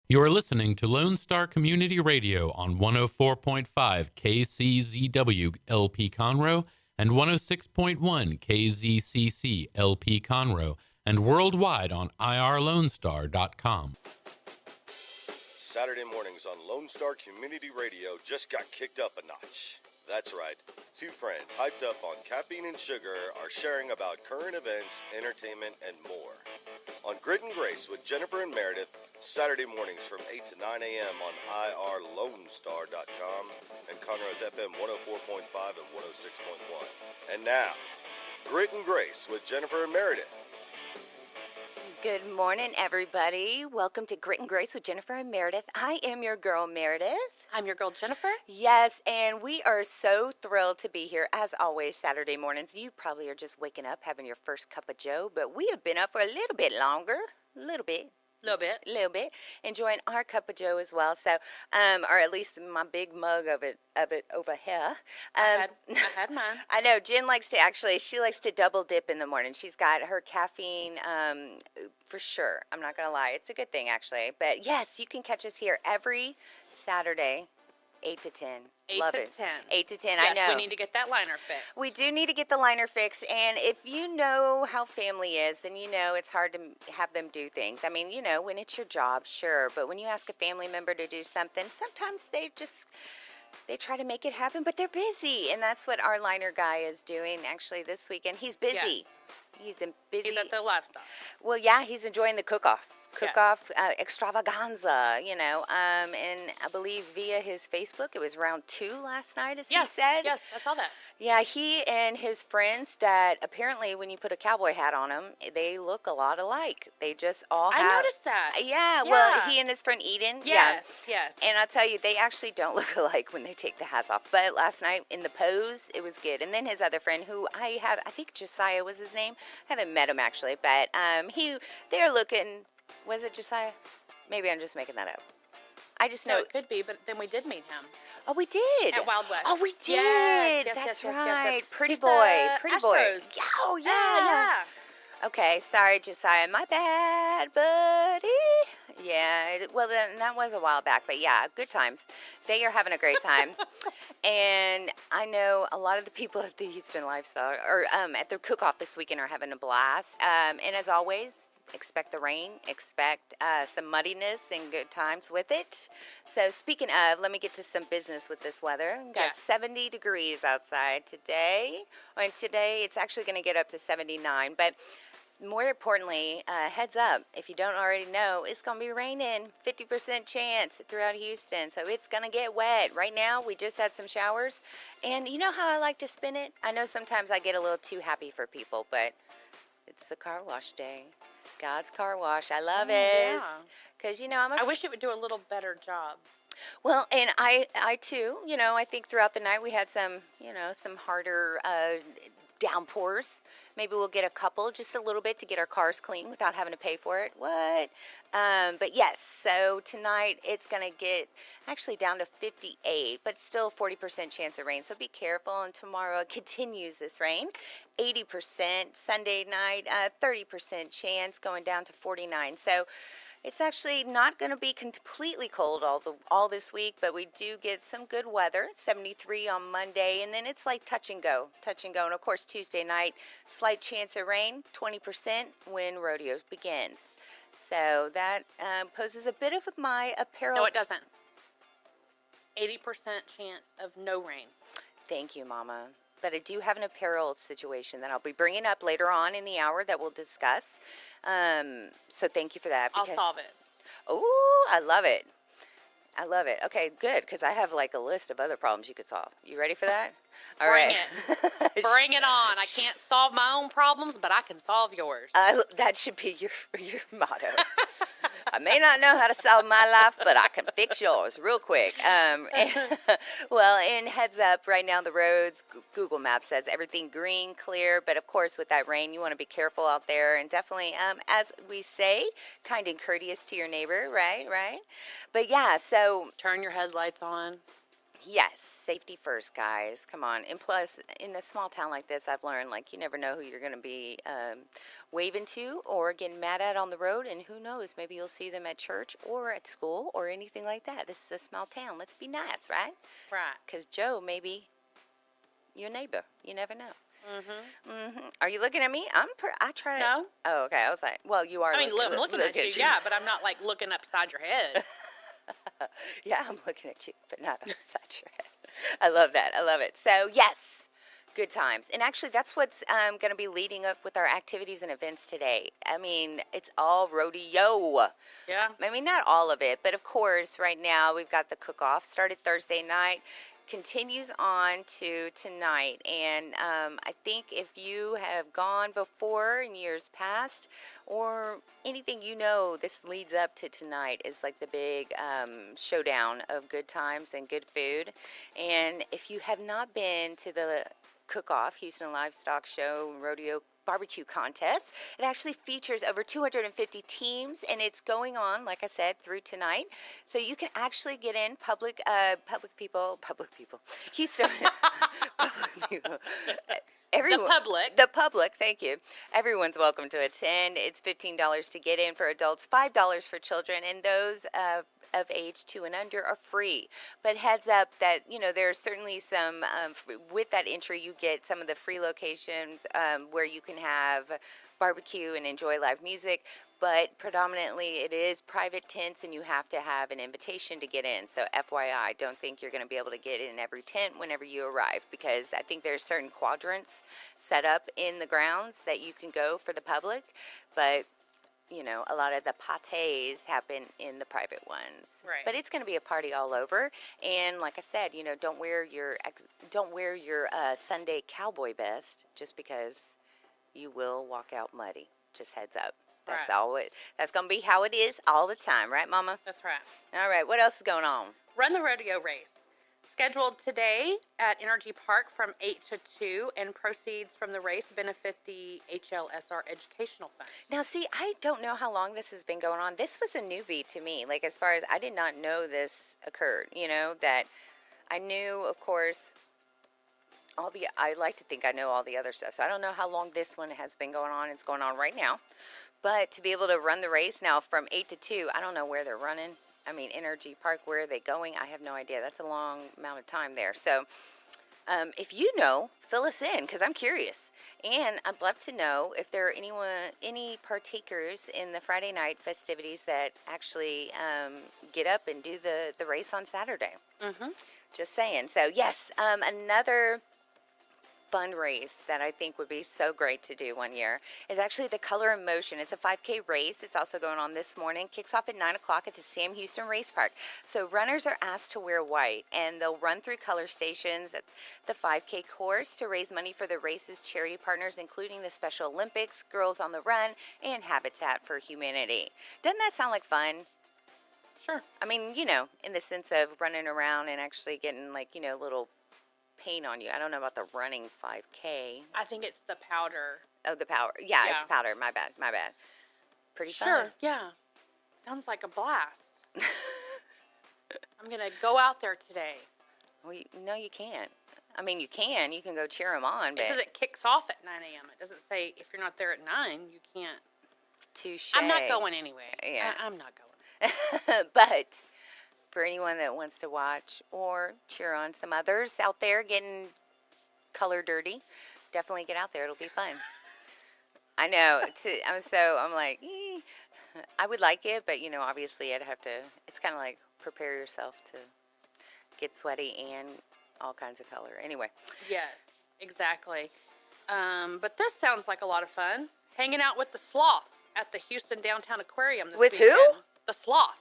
You are listening to Lone Star Community Radio on 104.5 KCZW LP Conroe and 106.1 KZCC LP Conroe and worldwide on irlonestar.com. Saturday mornings on Lone Star Community Radio just got kicked up a notch. That's right. Two friends hyped up on caffeine and sugar are sharing about current events, entertainment, and more. On Grit and Grace with Jennifer and Merideth, Saturday mornings from 8 to 9 a.m. on irlonestar.com and Conroe's FM 104.5 and 106.1. And now, Grit and Grace with Jennifer and Merideth. Good morning, everybody. Welcome to Grit and Grace with Jennifer and Merideth. I am your girl, Merideth. I'm your girl, Jennifer. Yes, and we are so thrilled to be here, as always, Saturday mornings. You probably are just waking up, having your first cup of joe, but we have been up for a little bit longer, a little bit, enjoying our cup of joe as well. So, or at least my big mug of it over here. I had mine. I know Jenn likes to double dip in the morning. She's got her caffeine, for sure. I'm not gonna lie, it's a good thing actually. But yes, you can catch us here every Saturday, 8 to 10. 8 Love to it. 10. 8 to 10. Yes, I know. we need to get that liner fixed. We do need to get the liner fixed, and if you know how family is, then you know it's hard to have them do things. I mean, you know, when it's your job, sure, but when you ask a family member to do something, sometimes they try to make it happen, but they're busy, and that's what our liner guy is doing actually this weekend. He's busy. Yes. He's busy. He's at the livestock. Well, yeah, he's enjoying the cook-off extravaganza, you know, and I believe via his Facebook, it was round 2 last night, as he said. Yes, I saw that. Yeah, he and his friends that apparently when you put a cowboy hat on them, they look a lot alike. They just all have... I noticed that. Yeah, well, he and his friend Eden. Yes. And I'll tell you, they actually don't look alike when they take the hats off. But last night in the pose, it was good. And then his other friend, who I think Josiah was his name. I haven't met him actually, but they're looking... Was it Josiah? Maybe I'm just making that up. I just know No, it could be, but then we did meet him. Oh, we did. At Wild West. Oh, we did. Yes, That's yes, right. yes. Pretty He's boy. the Pretty boy. Astros. Oh, yeah. Okay, sorry, Josiah. My bad, buddy. Yeah, well, then that was a while back, but yeah, good times. They are having a great time. And I know a lot of the people at the Houston Livestock, or at the cook-off this weekend, are having a blast. And as always, expect the rain, expect some muddiness and good times with it. So speaking of, let me get to some business with this weather. We've got 70 degrees outside today. And today it's actually going to get up to 79. But more importantly, heads up, if you don't already know, it's going to be raining, 50% chance throughout Houston. So it's going to get wet. Right now, we just had some showers. And you know how I like to spin it? I know sometimes I get a little too happy for people, but it's the car wash day. God's car wash. I love it. Because, you know, I wish it would do a little better job. Well, and I too, you know, I think throughout the night we had some harder downpours. Maybe we'll get a couple, just a little bit, to get our cars clean without having to pay for it. What? But yes, so tonight it's going to get actually down to 58, but still 40% chance of rain. So be careful. And tomorrow it continues this rain. 80%. Sunday night, 30% chance, going down to 49. So it's actually not going to be completely cold all this week, but we do get some good weather. 73 on Monday, and then it's like touch and go. And of course Tuesday night, slight chance of rain, 20% when rodeo begins. So that poses a bit of my apparel. No, it doesn't. 80% chance of no rain. Thank you, Mama. But I do have an apparel situation that I'll be bringing up later on in the hour that we'll discuss. So thank you for that. I'll solve it. Oh, I love it. Okay, good, because I have like a list of other problems you could solve. You ready for that? All right. Bring it on. I can't solve my own problems, but I can solve yours. That should be your motto. I may not know how to solve my life, but I can fix yours real quick. Well, and heads up, right now the roads, Google Maps says everything green, clear. But of course, with that rain, you want to be careful out there. And definitely, as we say, kind and courteous to your neighbor, right? But yeah, so... Turn your headlights on. Yes, safety first, guys. Come on. And plus, in a small town like this, I've learned, like, you never know who you're going to be waving to or getting mad at on the road. And who knows, maybe you'll see them at church or at school or anything like that. This is a small town. Let's be nice, right? Right. Because Joe may be your neighbor. You never know. Mm-hmm. Are you looking at me? I try to. No. Oh, okay. I was like, well, you are. I mean, I'm looking at you, yeah, but I'm not, like, looking upside your head. Yeah, I'm looking at you, but not upside your head. I love that. I love it. So, yes, good times. And actually, that's what's going to be leading up with our activities and events today. I mean, it's all rodeo. Yeah. I mean, not all of it, but of course, right now we've got the cook-off. Started Thursday night, continues on to tonight. And I think if you have gone before in years past or anything you know, this leads up to tonight is like the big showdown of good times and good food. And if you have not been to the cook-off, Houston Livestock Show Rodeo Barbecue Contest, it actually features over 250 teams, and it's going on, like I said, through tonight. So you can actually get in public people, Houston, public people. The public, thank you. Everyone's welcome to attend. It's $15 to get in for adults, $5 for children, and those of age 2 and under are free. But heads up that, there are certainly some, with that entry, you get some of the free locations where you can have barbecue and enjoy live music. But predominantly it is private tents and you have to have an invitation to get in. So FYI, don't think you're going to be able to get in every tent whenever you arrive, because I think there's certain quadrants set up in the grounds that you can go for the public. But a lot of the patés happen in the private ones. Right. But it's going to be a party all over. And like I said, don't wear your Sunday cowboy best just because you will walk out muddy. Just heads up. That's right. That's going to be how it is all the time, right, Mama? That's right. All right. What else is going on? Run the rodeo race. Scheduled today at Energy Park from 8 to 2, and proceeds from the race benefit the HLSR Educational Fund. Now, see, I don't know how long this has been going on. This was a newbie to me. Like, as far as I did not know this occurred, that I knew, of course, I like to think I know all the other stuff. So I don't know how long this one has been going on. It's going on right now. But to be able to run the race now from 8 to 2, I don't know where they're running. I mean, Energy Park, where are they going? I have no idea. That's a long amount of time there. So if you know, fill us in, because I'm curious. And I'd love to know if there are any partakers in the Friday night festivities that actually get up and do the race on Saturday. Mm-hmm. Just saying. So, yes, another fun race that I think would be so great to do one year is actually the Color in Motion. It's a 5K race. It's also going on this morning. Kicks off at 9 o'clock at the Sam Houston Race Park. So runners are asked to wear white, and they'll run through color stations at the 5K course to raise money for the race's charity partners, including the Special Olympics, Girls on the Run, and Habitat for Humanity. Doesn't that sound like fun? Sure. I mean, in the sense of running around and actually getting, little paint on you. I don't know about the running 5K. I think it's the powder. Oh, the powder. Yeah, it's powder. My bad. Pretty fun. Sure, yeah. Sounds like a blast. I'm going to go out there today. Well, no, you can't. I mean, you can. You can go cheer them on. But it says it kicks off at 9 a.m. It doesn't say if you're not there at 9, you can't. Touche. I'm not going anyway. Yeah. I'm not going. But for anyone that wants to watch or cheer on some others out there getting color dirty, definitely get out there. It'll be fun. I know. I'm like, I would like it, but obviously I'd have to. It's kind of like prepare yourself to get sweaty and all kinds of color. Anyway. Yes, exactly. But this sounds like a lot of fun. Hanging out with the sloths at the Houston Downtown Aquarium this weekend. With who? The sloths.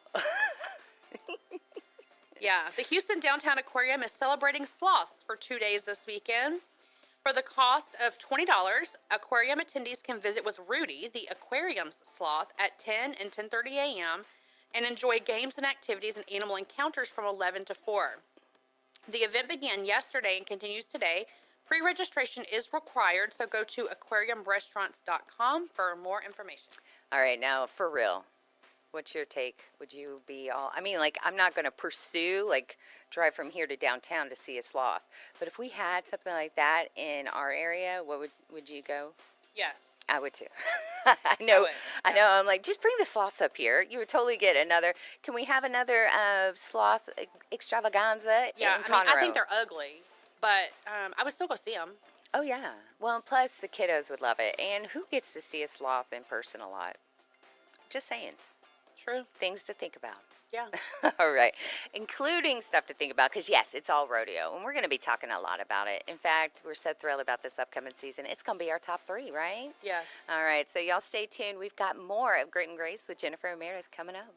Yeah, the Houston Downtown Aquarium is celebrating sloths for 2 days this weekend. For the cost of $20, aquarium attendees can visit with Rudy, the aquarium's sloth, at 10 and 10:30 a.m. and enjoy games and activities and animal encounters from 11 to 4. The event began yesterday and continues today. Pre-registration is required, so go to aquariumrestaurants.com for more information. All right, now for real. What's your take? Would you be all? I mean, like, I'm not going to pursue, like, drive from here to downtown to see a sloth. But if we had something like that in our area, what would you go? Yes. I would too. I know. I I know. I'm like, just bring the sloths up here. You would totally get another. Can we have another sloth extravaganza Yeah, in I mean, I Conroe? think they're ugly, but I would still go see them. Oh yeah. Well, and plus the kiddos would love it. And who gets to see a sloth in person a lot? Just saying. True. Things to think about. Yeah. All right. Including stuff to think about, because, yes, it's all rodeo, and we're going to be talking a lot about it. In fact, we're so thrilled about this upcoming season. It's going to be our top 3, right? Yes. All right. So y'all stay tuned. We've got more of Grit and Grace with Jennifer and Merideth coming up.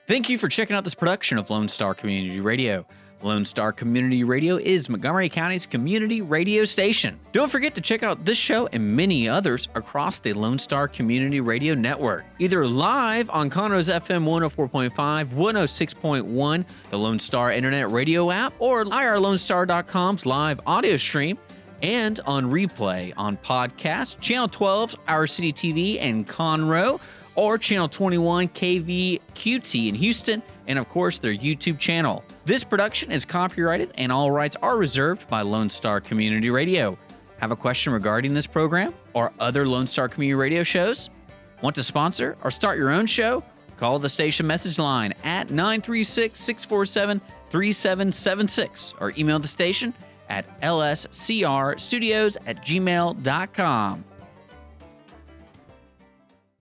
Thank you for checking out this production of Lone Star Community Radio. Lone Star Community Radio is Montgomery County's community radio station. Don't forget to check out this show and many others across the Lone Star Community Radio Network, either live on Conroe's FM 104.5, 106.1, the Lone Star Internet Radio app, or irlonestar.com's live audio stream, and on replay on podcast, Channel 12's Our City TV in Conroe, or Channel 21 KVQT in Houston, and of course their YouTube channel. This production is copyrighted and all rights are reserved by Lone Star Community Radio. Have a question regarding this program or other Lone Star Community Radio shows? Want to sponsor or start your own show? Call the station message line at 936-647-3776 or email the station at lscrstudios@gmail.com.